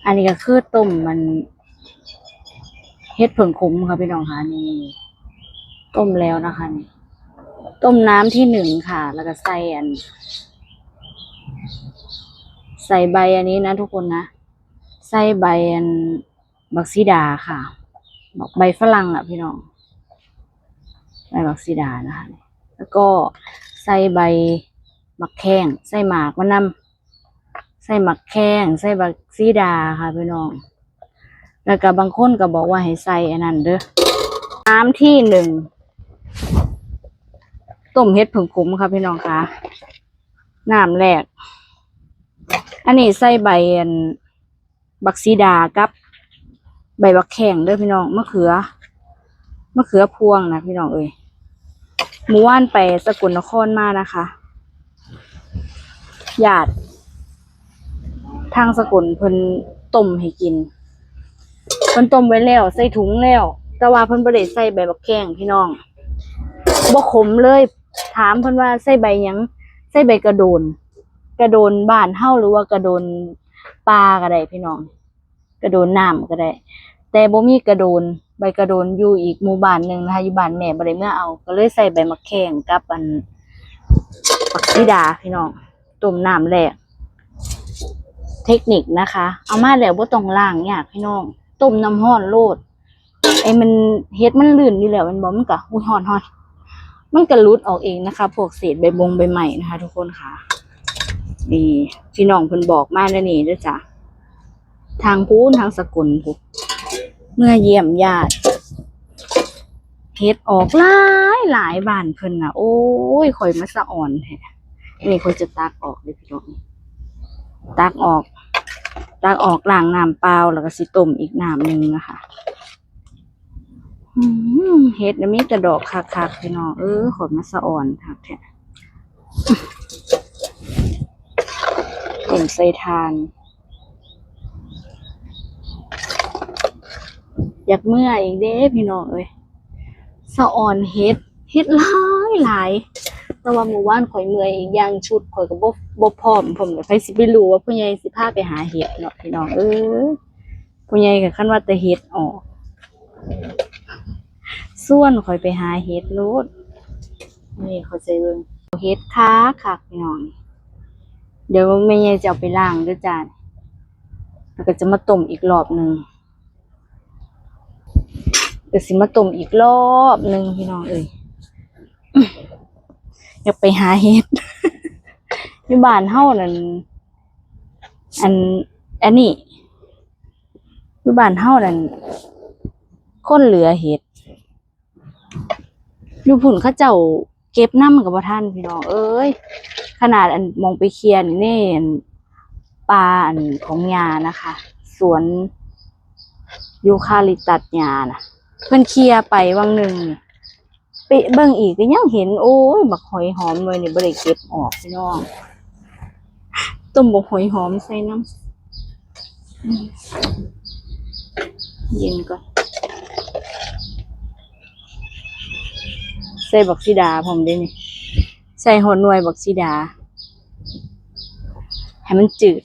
อันนี้ก็คือต้มมันเฮ็ดผงขมค่ะพี่น้องค่ะนี่ต้มแล้วนะคะนี่ต้มน้ำที่หนึ่งค่ะ แล้วก็ใส่ใบอันนี้นะทุกคนนะใส่ใบอันบักซีดาค่ะบอกใบฝรั่งอ่ะพี่น้องใบบักซีดานะคะแล้วก็ใส่ใบมักแข้งใส่หมากมะนำใส่หมักแข้งใส่บักซีดาค่ะพี่น้องแล้วก็บางคนก็บอกว่าให้ใส่อันนั้นเด้อน้ำที่หนึ่งต้มเฮ็ดผึ่งขมค่ะพี่น้องค่ะน้ำแรกอันนี้ใส่ใบอันบักซีดากับใบบักแข้งเด้อพี่น้องมะเขือพวงนะพี่น้องเอ้ยหมู่บ้านไปสกลนครมานะคะญาติทางสกลเพิ่นต้มให้กินเพิ่นต้มไว้แล้วใส่ถุงแล้วแต่ว่าเพิ่นบ่ได้ใส่ใบบักแข้งพี่น้องบ่ขมเลยถามเพิ่นว่าใส่ใบหยังใส่ใบกระโดนบ้านเฮาหรือว่ากระโดนปลาก็ได้พี่น้องกระโดนน้ำก็ได้แต่บ่มีกระโดนใบกระโดนอยู่อีกหมู่บ้านหนึ่งนะคะอยู่บ้านแม่บ่ได้เมื่อเอาก็เลยใส่ใบมะแข้งกับอันผักชีดาพี่น้องต้มน้ำแรกเทคนิคนะคะเอามาแล้วบ่ต้องล้างยากพี่น้องต้มน้ำร้อนโลดไอ้มันเฮ็ดมันลื่นอยู่แล้วมันบ่มันก็ร้อนมันก็หลุดออกเองนะคะพวกเศษใบไม้นะคะทุกคนค่ะนี่พี่น้องเพิ่นบอกมาแล้วนี่เด้อจ้ะทางพูนทางสกลพุเมื่อเยี่ยมญาติเฮ็ดออกหลายบ้านเพิ่นน่ะโอ้ยข่อยมาสะอ่อนแท้นี่ข่อยจะตักออกเลยพี่น้องตักออกล้างน้ำเปล่าแล้วก็สิต้มอีกน้ำนึงนะคะเฮ็ดมีแต่ดอกคักๆพี่น้องข่อยมาสะอ่อนคักแท้ต้มใส่ทานอยากเมื่ออีกเด้พี่น้องเอ้ยสะอ่อนเฮ็ดหลายแต่ว่าหมู่บ้านข่อยเมื่อยอีกอย่างชุดข่อยก็บ่พร้อมผมไผสิไปรู้ว่าผู้ใหญ่สิพาไปหาเห็ดเนาะพี่น้องผู้ใหญ่ก็คันว่าแต่เฮ็ดออกส่วนข่อยไปหาเห็ดโลดนี่เขาใจเบิ่งเฮ็ดคักพี่น้องเดี๋ยวแม่ใหญ่จะเอาไปล้างเด้อจ้าแล้วก็จะมาต้มอีกรอบนึงก็สิมาต้มอีกรอบนึงพี่น้องเอ้ยอยากไปหาเห็ดอยู่บ้านเฮานั่นอันนี้อยู่บ้านเฮานั่นคนเหลือเห็ดอยู่พุ่นเขาเจ้าเก็บนำกับบ่ทันพี่น้องเอ้ยขนาดอันมองไปเคลียร์นี่ปลาอันของยานะคะสวนยูคาลิปตัสยานะเพิ่นเคลียร์ไปวังหนึ่งไปเบิ่งอีกก็ยังเห็นโอ้ยบักหอยหอมเลยนี่บ่ได้เก็บออกพี่น้องต้มบักหอยหอมใส่น้ำเย็นก่อนใส่บักซีดาผมได้นี่ใส่หัวหน่วยบักซีดาให้มันจืด